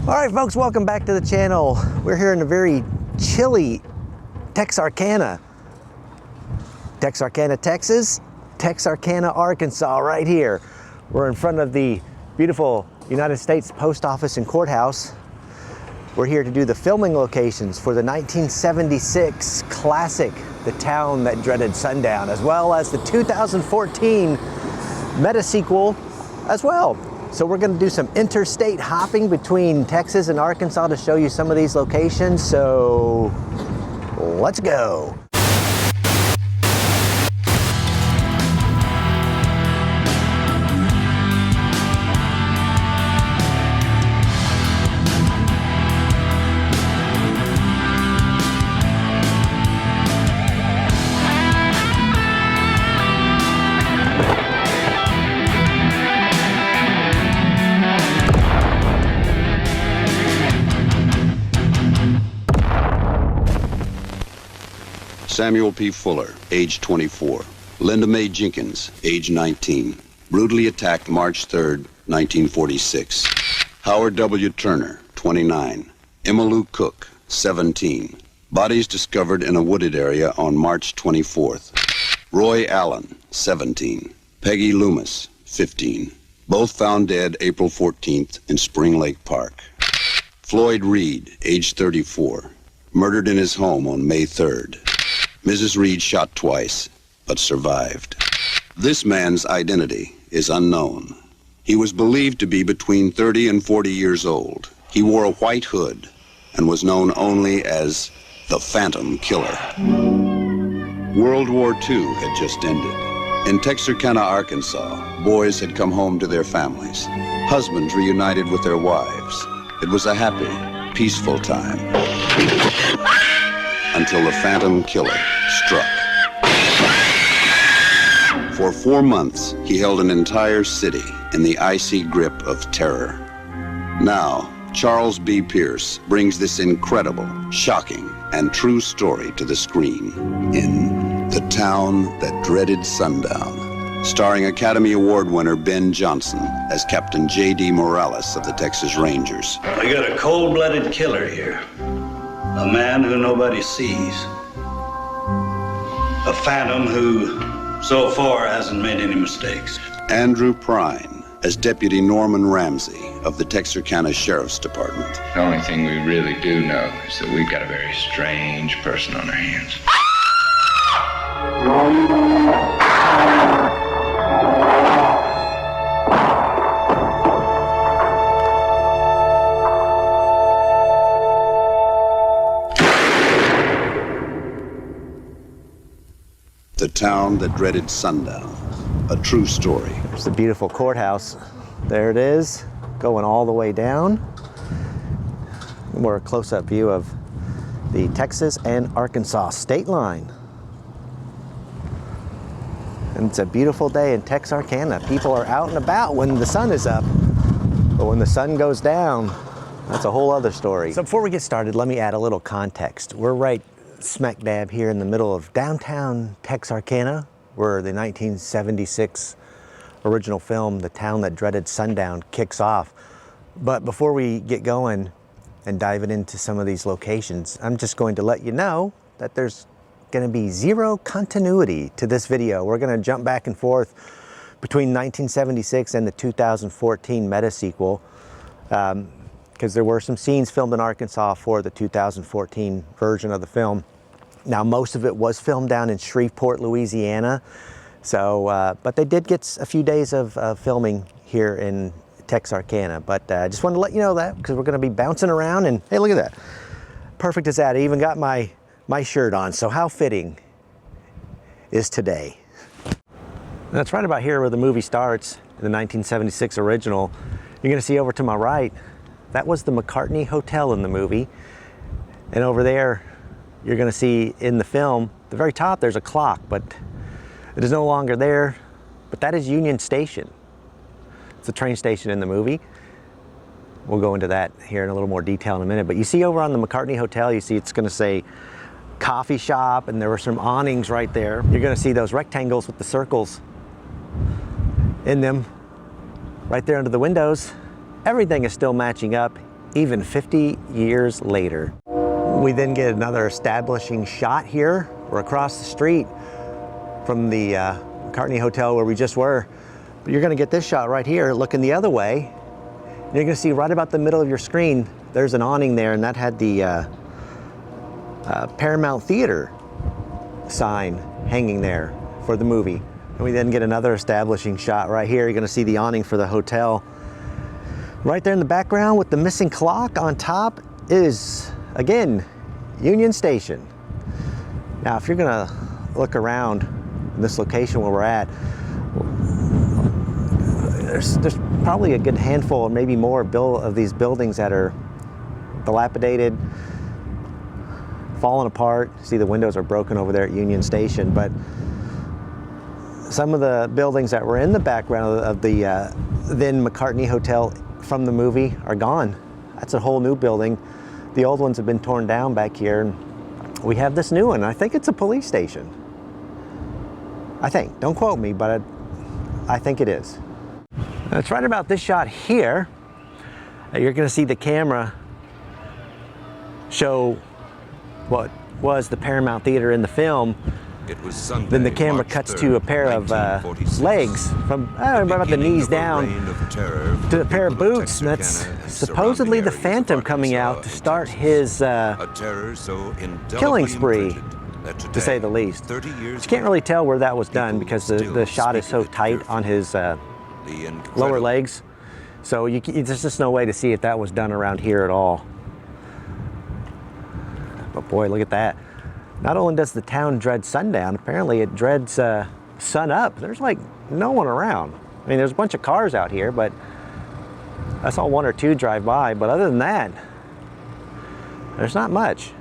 All right, folks, welcome back to the channel. We're here in a very chilly Texarkana, Texas, Texarkana, Arkansas, right here. We're in front of the beautiful United States Post Office and Courthouse. We're here to do the filming locations for the 1976 classic, The Town That Dreaded Sundown, as well as the 2014 meta sequel as well. So we're going to do some interstate hopping between Texas and Arkansas to show you some of these locations. So let's go. Samuel P. Fuller, age 24. Linda Mae Jenkins, age 19. Brutally attacked March 3rd, 1946. Howard W. Turner, 29. Emma Lou Cook, 17. Bodies discovered in a wooded area on March 24th. Roy Allen, 17. Peggy Loomis, 15. Both found dead April 14th in Spring Lake Park. Floyd Reed, age 34. Murdered in his home on May 3rd. Mrs. Reed shot twice, but survived. This man's identity is unknown. He was believed to be between 30 and 40 years old. He wore a white hood and was known only as the Phantom Killer. World War II had just ended. In Texarkana, Arkansas, boys had come home to their families. Husbands reunited with their wives. It was a happy, peaceful time. Until the Phantom Killer struck. For 4 months, he held an entire city in the icy grip of terror. Now, Charles B. Pierce brings this incredible, shocking, and true story to the screen in The Town That Dreaded Sundown, starring Academy Award winner Ben Johnson as Captain J.D. Morales of the Texas Rangers. I got a cold-blooded killer here. A man who nobody sees. A phantom who, so far, hasn't made any mistakes. Andrew Prine as Deputy Norman Ramsey of the Texarkana Sheriff's Department. The only thing we really do know is that we've got a very strange person on our hands. The Town That Dreaded Sundown, a true story. There's the beautiful courthouse. There it is, going all the way down. More close-up view of the Texas and Arkansas state line. And it's a beautiful day in Texarkana. People are out and about when the sun is up, but when the sun goes down, that's a whole other story. So before we get started, let me add a little context. We're right smack dab here in the middle of downtown Texarkana, where the 1976 original film, The Town That Dreaded Sundown, kicks off. But before we get going and diving into some of these locations, I'm just going to let you know that there's going to be zero continuity to this video. We're going to jump back and forth between 1976 and the 2014 meta sequel, because there were some scenes filmed in Arkansas for the 2014 version of the film. Now, most of it was filmed down in Shreveport, Louisiana. So, but they did get a few days of filming here in Texarkana. But I just wanted to let you know that, because we're going to be bouncing around. And hey, look at that. Perfect as that. I even got my shirt on. So how fitting is today? That's right about here where the movie starts, the 1976 original. You're going to see over to my right, that was the McCartney Hotel in the movie. And over there, you're going to see in the film, the very top, there's a clock, but it is no longer there. But that is Union Station. It's the train station in the movie. We'll go into that here in a little more detail in a minute. But you see over on the McCartney Hotel, you see it's going to say coffee shop, and there were some awnings right there. You're going to see those rectangles with the circles in them right there under the windows. Everything is still matching up, even 50 years later. We then get another establishing shot here. We're across the street from the McCartney Hotel where we just were. But you're gonna get this shot right here, looking the other way. And you're gonna see right about the middle of your screen, there's an awning there, and that had the Paramount Theater sign hanging there for the movie. And we then get another establishing shot right here. You're gonna see the awning for the hotel. Right there in the background with the missing clock on top is, again, Union Station. Now, if you're gonna look around in this location where we're at, there's probably a good handful or maybe more of these buildings that are dilapidated, falling apart. See, the windows are broken over there at Union Station, but some of the buildings that were in the background of the then McCartney Hotel from the movie are gone. That's a whole new building. The old ones have been torn down back here, and we have this new one. I think it's a police station. I think, don't quote me, but I think it is. It's right about this shot here. You're gonna see the camera show what was the Paramount Theater in the film. It was Sunday, then the camera March cuts 3rd, to a pair of legs from about the knees down to a pair of boots. And that's supposedly the Phantom coming out to start his killing spree, to say the least. But you can't really tell where that was done because the shot is so tight on his lower legs. So there's just no way to see if that was done around here at all. But boy, look at that. Not only does the town dread sundown, apparently it dreads sun up. There's like no one around. I mean, there's a bunch of cars out here, but I saw one or two drive by. But other than that, there's not much.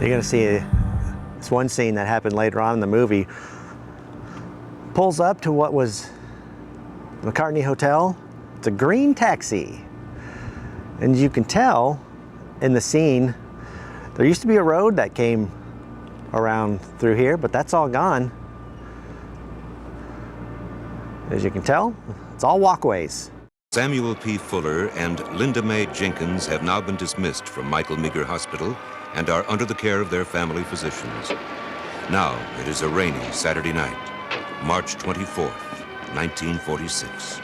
You're gonna see this one scene that happened later on in the movie. Pulls up to what was the McCartney Hotel. It's a green taxi. And you can tell in the scene, there used to be a road that came around through here, but that's all gone. As you can tell, it's all walkways. Samuel P. Fuller and Linda Mae Jenkins have now been dismissed from Michael Meagher Hospital and are under the care of their family physicians. Now it is a rainy Saturday night, March 24th, 1946.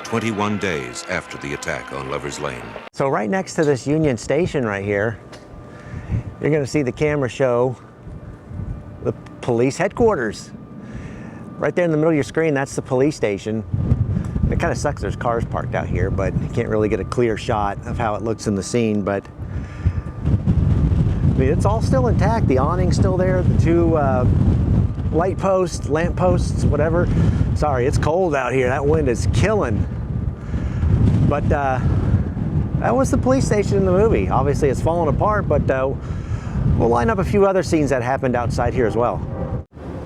21 days after the attack on Lover's Lane. So right next to this Union Station right here, you're gonna see the camera show the police headquarters. Right there in the middle of your screen, that's the police station. It kind of sucks there's cars parked out here, but you can't really get a clear shot of how it looks in the scene, but I mean, it's all still intact. The awning's still there, the two light posts, lamp posts, whatever. Sorry, it's cold out here. That wind is killing. But that was the police station in the movie. Obviously, it's falling apart, but we'll line up a few other scenes that happened outside here as well.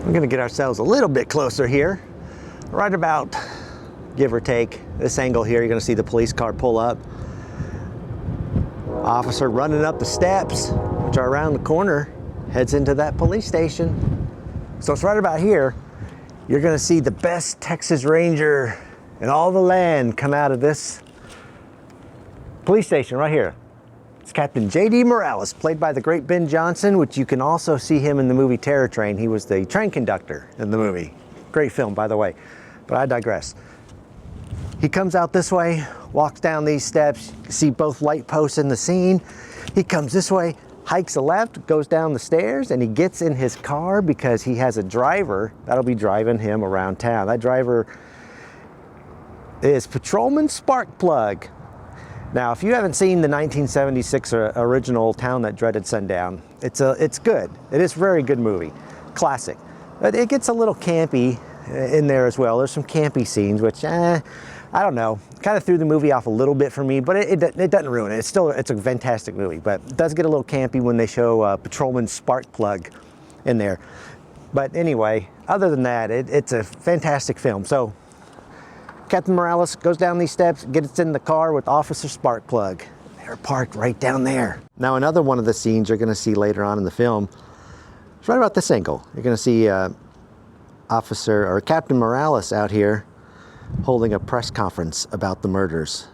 We're gonna get ourselves a little bit closer here. Right about, give or take, this angle here, you're gonna see the police car pull up. Officer running up the steps, which are around the corner, heads into that police station. So it's right about here. You're gonna see the best Texas Ranger in all the land come out of this police station right here. It's Captain J.D. Morales, played by the great Ben Johnson, which you can also see him in the movie Terror Train. He was the train conductor in the movie. Great film, by the way, but I digress. He comes out this way, walks down these steps. You see both light posts in the scene. He comes this way, hikes a left, goes down the stairs, and he gets in his car because he has a driver that'll be driving him around town. That driver is Patrolman Sparkplug. Now, if you haven't seen the 1976 original Town That Dreaded Sundown, it's good. It is a very good movie, classic. But it gets a little campy in there as well. There's some campy scenes, which I don't know, kind of threw the movie off a little bit for me, but it doesn't ruin it. It's a fantastic movie, but it does get a little campy when they show Patrolman Sparkplug in there. But anyway, other than that, it's a fantastic film. So Captain Morales goes down these steps, gets in the car with Officer Sparkplug. They're parked right down there. Now, another one of the scenes you're gonna see later on in the film is right about this angle. You're gonna see Officer or Captain Morales out here holding a press conference about the murders.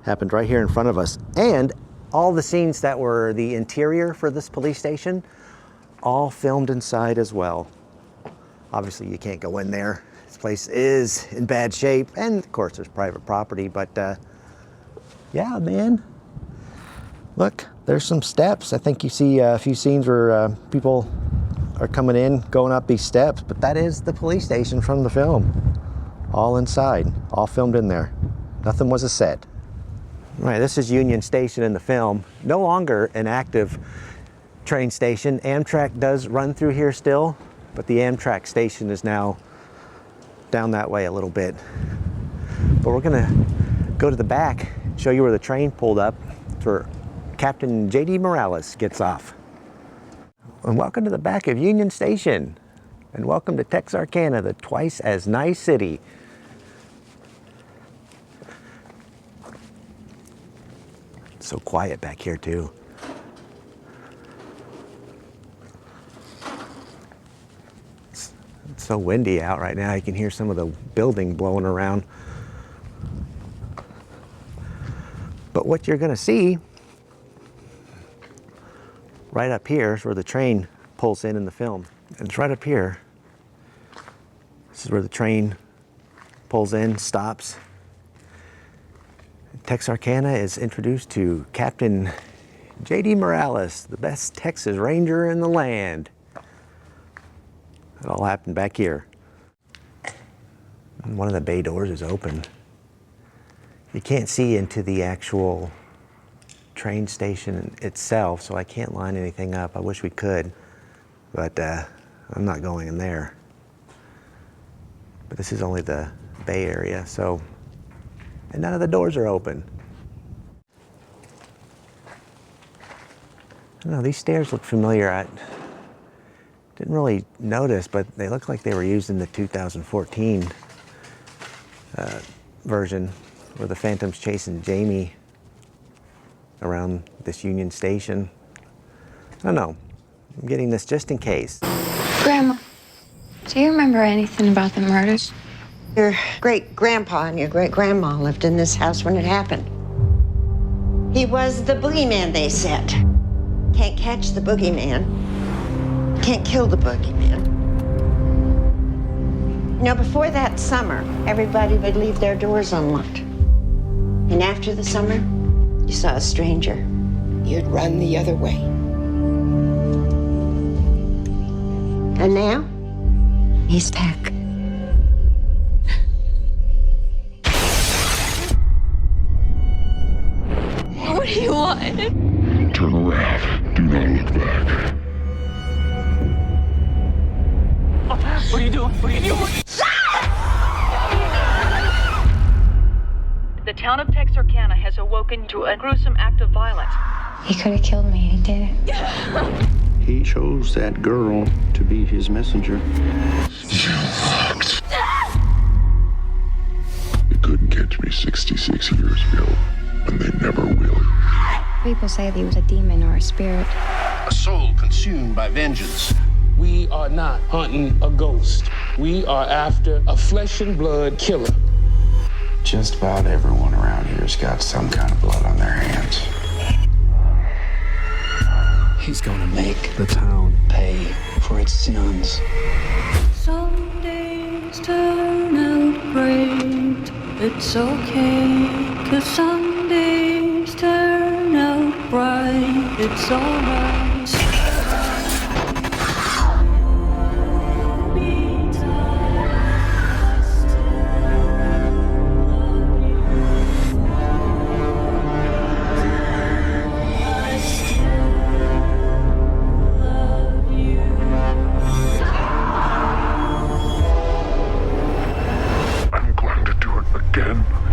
Happened right here in front of us. And all the scenes that were the interior for this police station, all filmed inside as well. Obviously you can't go in there. This place is in bad shape, and of course there's private property, but yeah, man. Look, there's some steps. I think you see a few scenes where people are coming in, going up these steps, but that is the police station from the film. All inside, all filmed in there. Nothing was a set. All right, this is Union Station in the film. No longer an active train station. Amtrak does run through here still, but the Amtrak station is now down that way a little bit. But we're gonna go to the back, show you where the train pulled up. It's where Captain J.D. Morales gets off. And welcome to the back of Union Station. And welcome to Texarkana, the twice as nice city. It's so quiet back here too. It's so windy out right now. You can hear some of the building blowing around. But what you're gonna see right up here is where the train pulls in the film. And it's right up here. This is where the train pulls in, stops. Texarkana is introduced to Captain J.D. Morales, the best Texas Ranger in the land. It all happened back here. And one of the bay doors is open. You can't see into the actual train station itself, so I can't line anything up. I wish we could, but I'm not going in there. But this is only the bay area, so, and none of the doors are open. I don't know, these stairs look familiar. I didn't really notice, but they look like they were used in the 2014 version where the Phantom's chasing Jamie around this Union Station. I don't know. I'm getting this just in case. Grandma, do you remember anything about the murders? Your great-grandpa and your great-grandma lived in this house when it happened. He was the boogeyman, they said. Can't catch the boogeyman. Can't kill the boogeyman. You know, before that summer, everybody would leave their doors unlocked. And after the summer, you saw a stranger, you'd run the other way. And now, he's back. What do you want? Turn around. Do not look back. What are you doing? What are you doing? The town of Texarkana has awoken to a gruesome act of violence. He could have killed me, he did it. He chose that girl to be his messenger. They couldn't catch me 66 years ago, and they never will. People say that he was a demon or a spirit. A soul consumed by vengeance. We are not hunting a ghost. We are after a flesh and blood killer. Just about everyone around here's got some kind of blood on their hands. He's gonna make the town pay for its sins. Some days turn out great. It's okay, 'cause some days turn out bright. It's alright.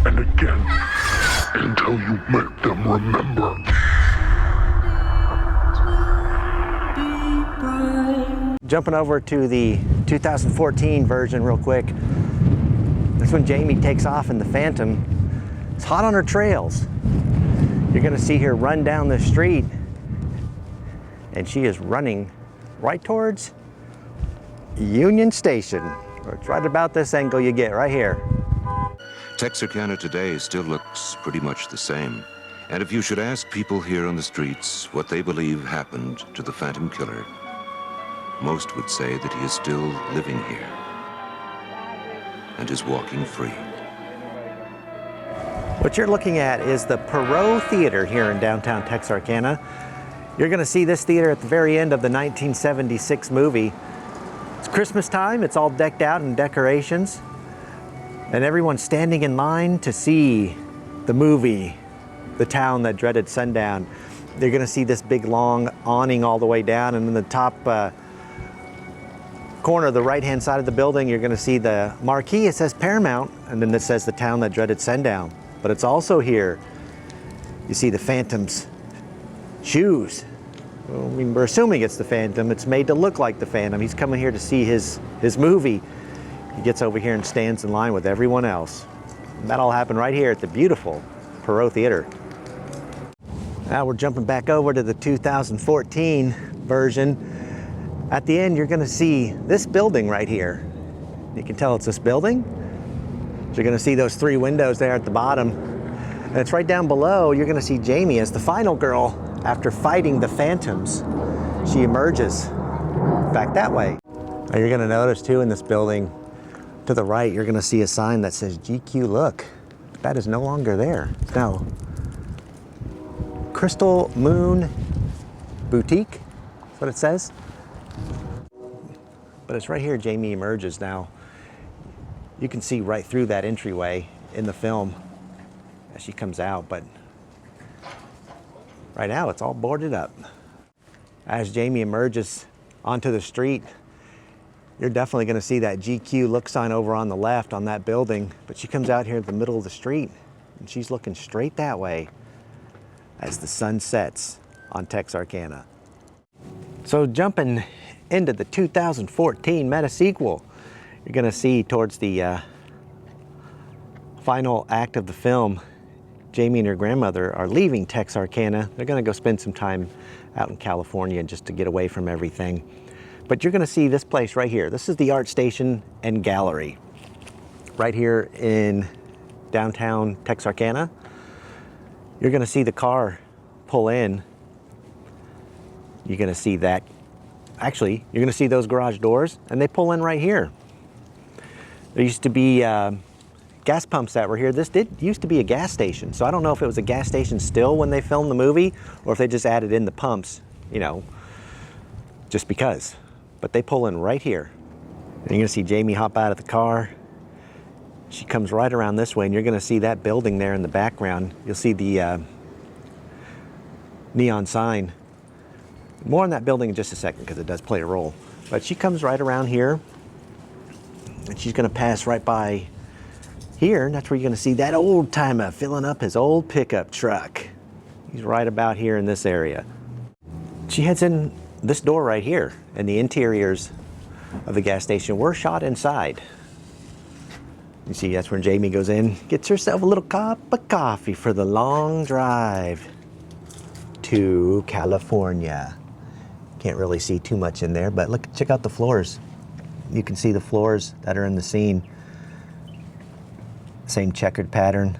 And again, until you make them remember. Jumping over to the 2014 version real quick. That's when Jamie takes off in the Phantom. It's hot on her trails. You're gonna see her run down the street, and she is running right towards Union Station. It's right about this angle you get right here. Texarkana today still looks pretty much the same. And if you should ask people here on the streets what they believe happened to the Phantom Killer, most would say that he is still living here and is walking free. What you're looking at is the Perot Theater here in downtown Texarkana. You're going to see this theater at the very end of the 1976 movie. It's Christmas time, it's all decked out in decorations, and everyone's standing in line to see the movie, The Town That Dreaded Sundown. You're going to see this big long awning all the way down, and in the top corner of the right-hand side of the building, you're going to see the marquee. It says Paramount, and then it says The Town That Dreaded Sundown. But it's also here. You see the Phantom's shoes. Well, I mean, we're assuming it's the Phantom. It's made to look like the Phantom. He's coming here to see his movie. He gets over here and stands in line with everyone else. And that all happened right here at the beautiful Perot Theater. Now we're jumping back over to the 2014 version. At the end, you're going to see this building right here. You can tell it's this building. You're going to see those 3 windows there at the bottom. And it's right down below, you're going to see Jamie as the final girl after fighting the Phantoms. She emerges back that way. Now you're going to notice too in this building, to the right, you're going to see a sign that says GQ Look. That is no longer there. It's now Crystal Moon Boutique. That's what it says. But it's right here Jamie emerges now. You can see right through that entryway in the film as she comes out, but right now it's all boarded up. As Jamie emerges onto the street, you're definitely going to see that GQ Look sign over on the left on that building, but she comes out here in the middle of the street and she's looking straight that way as the sun sets on Texarkana. So jumping into the 2014 meta sequel, you're going to see towards the final act of the film, Jamie and her grandmother are leaving Texarkana. They're going to go spend some time out in California just to get away from everything. But you're going to see this place right here. This is the Art Station and Gallery right here in downtown Texarkana. You're going to see the car pull in. You're going to see that. Actually, you're going to see those garage doors, and they pull in right here. There used to be gas pumps that were here. This used to be a gas station, so I don't know if it was a gas station still when they filmed the movie, or if they just added in the pumps, you know, just because. But they pull in right here. And you're going to see Jamie hop out of the car. She comes right around this way, and you're going to see that building there in the background. You'll see the neon sign. More on that building in just a second, because it does play a role. But she comes right around here, and she's going to pass right by here, and that's where you're going to see that old timer filling up his old pickup truck. He's right about here in this area. She heads in this door right here, and the interiors of the gas station were shot inside. You see, that's where Jamie goes in, gets herself a little cup of coffee for the long drive to California. Can't really see too much in there, but look, check out the floors. You can see the floors that are in the scene. Same checkered pattern,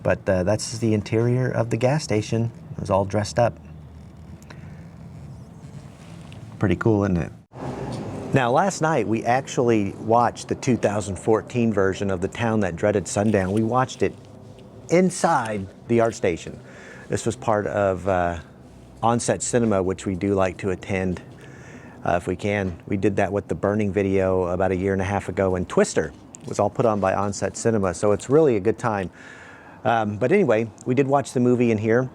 but that's the interior of the gas station. It was all dressed up. Pretty cool, isn't it? Now, last night we actually watched the 2014 version of The Town That Dreaded Sundown. We watched it inside the art station. This was part of on-set cinema, which we do like to attend if we can. We did that with the Burning video about 1.5 years ago, and Twister was all put on by on-set cinema, so it's really a good time. But anyway, we did watch the movie in here,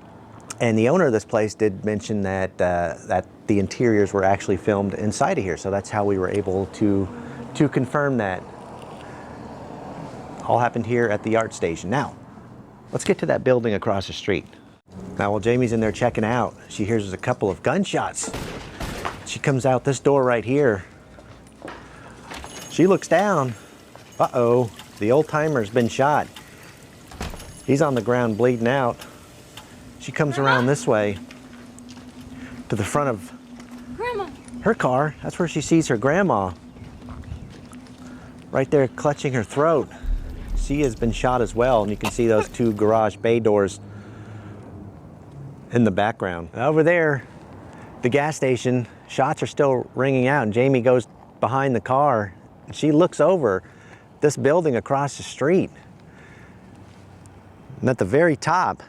and the owner of this place did mention that that the interiors were actually filmed inside of here, so that's how we were able to confirm that. All happened here at the art station. Now, let's get to that building across the street. Now, while Jamie's in there checking out, she hears a couple of gunshots. She comes out this door right here. She looks down. Uh-oh, the old timer's been shot. He's on the ground bleeding out. She comes around this way to the front of her car. That's where she sees her grandma right there clutching her throat. She has been shot as well, and you can see those 2 garage bay doors in the background. Over there, the gas station, shots are still ringing out, and Jamie goes behind the car, and she looks over this building across the street. And at the very top,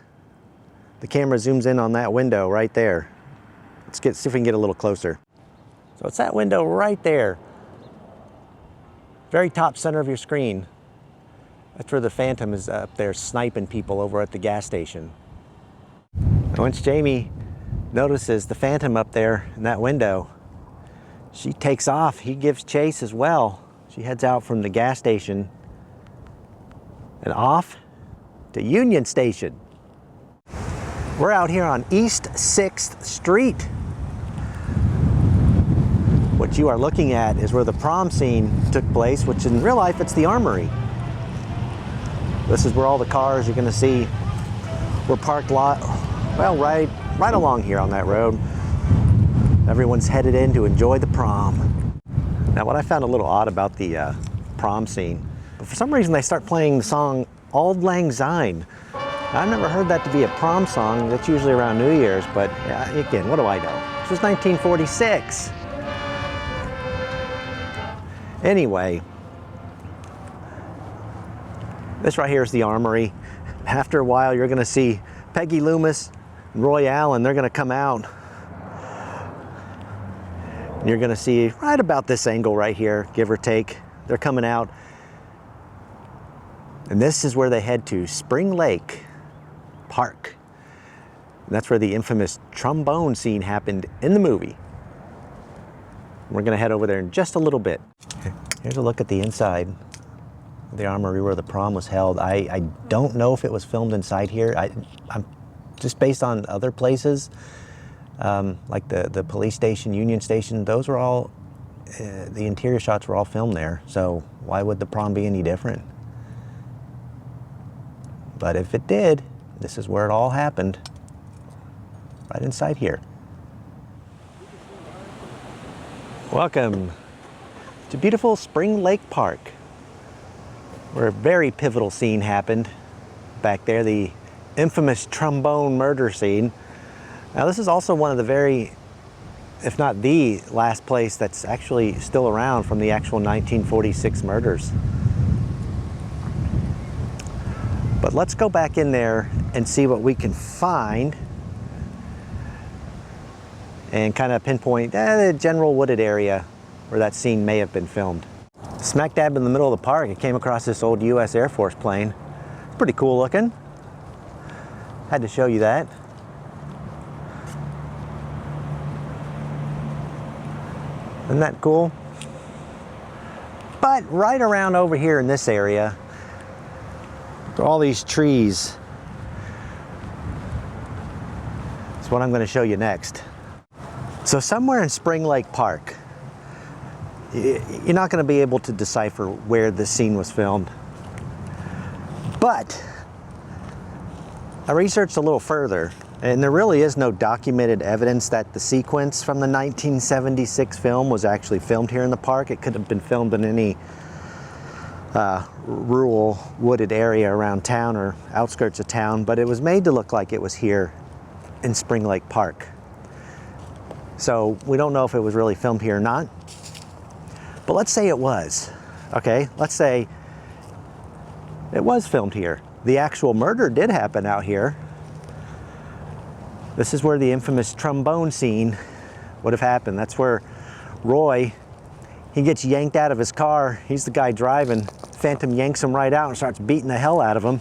the camera zooms in on that window right there. See if we can get a little closer. So it's that window right there. Very top center of your screen. That's where the Phantom is up there sniping people over at the gas station. And once Jamie notices the Phantom up there in that window, she takes off. He gives chase as well. She heads out from the gas station and off to Union Station. We're out here on East 6th Street. What you are looking at is where the prom scene took place, which in real life it's the Armory. This is where all the cars you're gonna see were parked right along here on that road. Everyone's headed in to enjoy the prom. Now what I found a little odd about the prom scene, but for some reason they start playing the song Auld Lang Syne. I've never heard that to be a prom song. That's usually around New Year's, but again, what do I know? This was 1946. Anyway, this right here is the Armory. After a while, you're gonna see Peggy Loomis and Roy Allen. They're gonna come out. And you're gonna see right about this angle right here, give or take. They're coming out. And this is where they head to, Spring Lake Park. And that's where the infamous trombone scene happened in the movie. We're gonna head over there in just a little bit. Here's a look at the inside of the Armory where the prom was held. I don't know if it was filmed inside here. I'm just based on other places, like the police station, Union Station, those were all, the interior shots were all filmed there. So why would the prom be any different? But if it did, this is where it all happened, right inside here. Welcome to beautiful Spring Lake Park, where a very pivotal scene happened back there, the infamous trombone murder scene. Now this is also one of the very, if not the last place that's actually still around from the actual 1946 murders. But let's go back in there and see what we can find and kind of pinpoint the general wooded area where that scene may have been filmed. Smack dab in the middle of the park, I came across this old US Air Force plane. It's pretty cool looking. Had to show you that. Isn't that cool? But right around over here in this area, there are all these trees. That's what I'm going to show you next. So somewhere in Spring Lake Park, you're not going to be able to decipher where this scene was filmed. But I researched a little further, and there really is no documented evidence that the sequence from the 1976 film was actually filmed here in the park. It could have been filmed in any rural wooded area around town or outskirts of town, but it was made to look like it was here in Spring Lake Park. So we don't know if it was really filmed here or not. But let's say it was, okay? Let's say it was filmed here. The actual murder did happen out here. This is where the infamous trombone scene would have happened. That's where Roy, he gets yanked out of his car. He's the guy driving. Phantom yanks him right out and starts beating the hell out of him.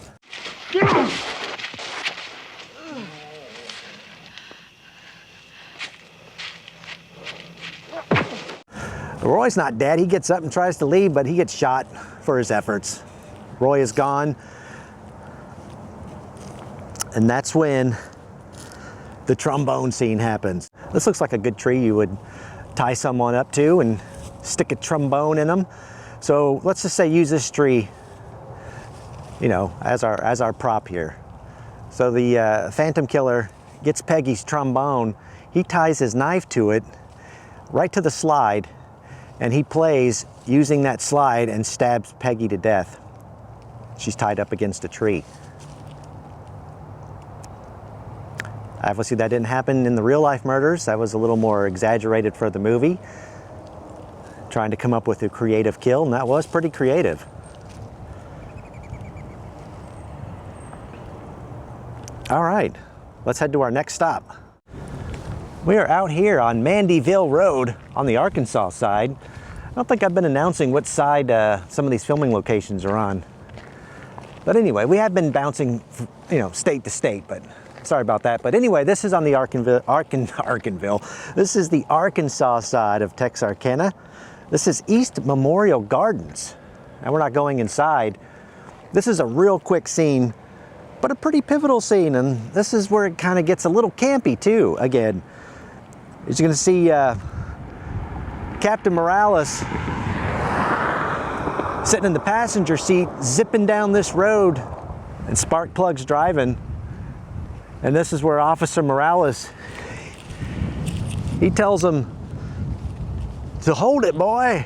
Roy's not dead. He gets up and tries to leave, but he gets shot for his efforts. Roy is gone. And that's when the trombone scene happens. This looks like a good tree you would tie someone up to and stick a trombone in them. So let's just say use this tree, you know, as our prop here. So the Phantom killer gets Peggy's trombone. He ties his knife to it, right to the slide, and he plays using that slide and stabs Peggy to death. She's tied up against a tree. Obviously that didn't happen in the real life murders. That was a little more exaggerated for the movie. Trying to come up with a creative kill, and that was pretty creative. All right, let's head to our next stop. We are out here on Mandyville Road on the Arkansas side. I don't think I've been announcing what side some of these filming locations are on. But anyway, we have been bouncing, state to state, but sorry about that. But anyway, this is on the Arkanville. This is the Arkansas side of Texarkana. This is East Memorial Gardens. And we're not going inside. This is a real quick scene, but a pretty pivotal scene. And this is where it kind of gets a little campy too, again. As you're gonna see Captain Morales sitting in the passenger seat, zipping down this road, and Sparkplug's driving. And this is where Officer Morales, he tells him to hold it, boy.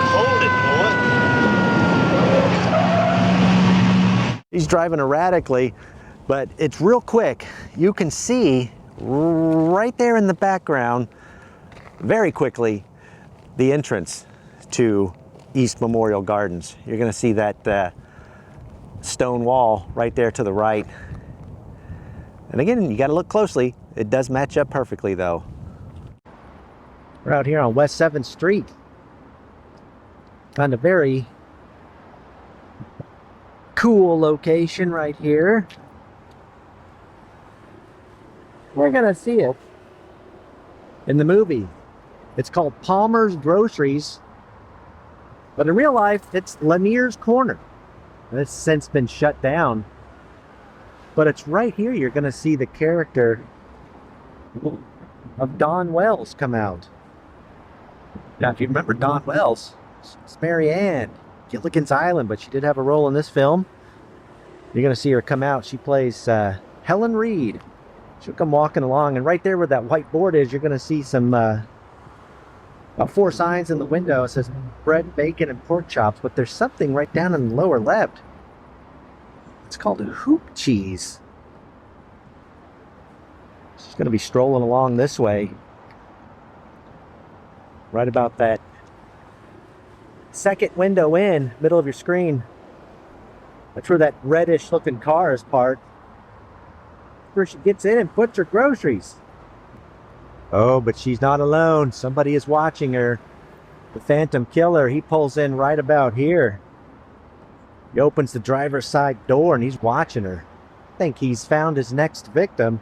Hold it, boy. He's driving erratically, but it's real quick. You can see right there in the background, very quickly, the entrance to East Memorial Gardens. You're gonna see that stone wall right there to the right. And again, you gotta look closely. It does match up perfectly though. We're out here on West 7th Street. Found a very cool location right here. We're gonna see it in the movie. It's called Palmer's Groceries, but in real life, it's Lanier's Corner. And it's since been shut down. But it's right here you're gonna see the character of Dawn Wells come out. Now, if you remember Dawn Wells, it's Mary Ann, Gilligan's Island, but she did have a role in this film. You're gonna see her come out. She plays Helen Reed. She'll come walking along, and right there where that white board is, you're gonna see some about 4 signs in the window. It says bread, bacon, and pork chops, but there's something right down in the lower left. It's called a hoop cheese. She's going to be strolling along this way. Right about that second window in, middle of your screen. That's where that reddish looking car is parked. Where she gets in and puts her groceries. Oh, but she's not alone. Somebody is watching her. The Phantom Killer, he pulls in right about here. He opens the driver's side door and he's watching her. I think he's found his next victim.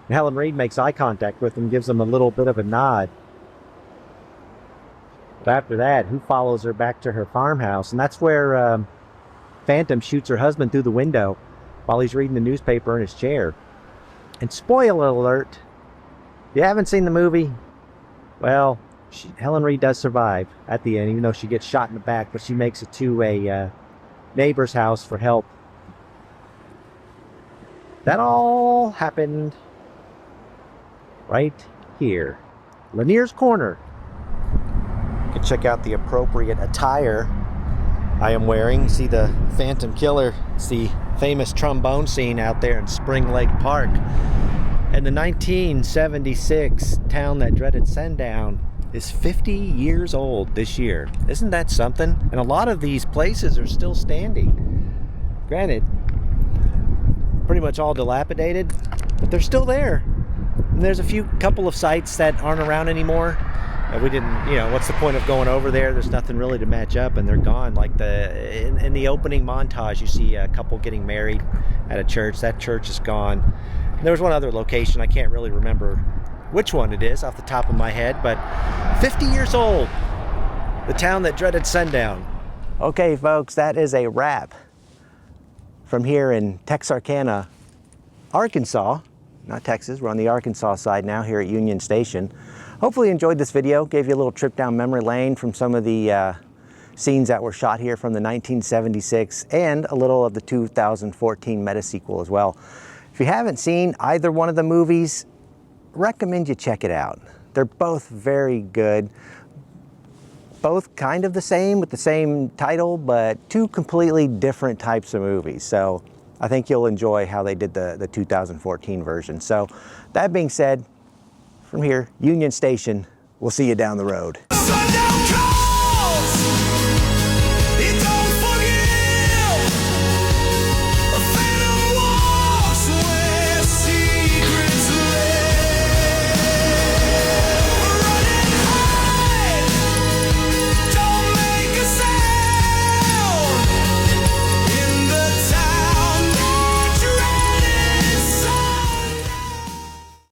And Helen Reed makes eye contact with him, gives him a little bit of a nod. But after that, who follows her back to her farmhouse? And that's where Phantom shoots her husband through the window while he's reading the newspaper in his chair. And spoiler alert, if you haven't seen the movie, well, Helen Reed does survive at the end, even though she gets shot in the back, but she makes it to a neighbor's house for help. That all happened right here. Lanier's Corner. You can check out the appropriate attire I am wearing. See the Phantom Killer. It's the famous trombone scene out there in Spring Lake Park. And the 1976 Town That Dreaded Sundown is 50 years old this year. Isn't that something? And a lot of these places are still standing. Granted, pretty much all dilapidated, but they're still there. And there's a couple of sites that aren't around anymore. We didn't, what's the point of going over there? There's nothing really to match up, and they're gone. Like in the opening montage, you see a couple getting married at a church. That church is gone. And there was one other location, I can't really remember which one it is off the top of my head, but 50 years old. The Town That Dreaded Sundown. Okay, folks, that is a wrap from here in Texarkana, Arkansas. Not Texas, we're on the Arkansas side now here at Union Station. Hopefully you enjoyed this video, gave you a little trip down memory lane from some of the scenes that were shot here from the 1976 and a little of the 2014 meta sequel as well. If you haven't seen either one of the movies, recommend you check it out. They're both very good. Both kind of the same with the same title, but two completely different types of movies. So I think you'll enjoy how they did the 2014 version. So that being said, from here, Union Station, we'll see you down the road.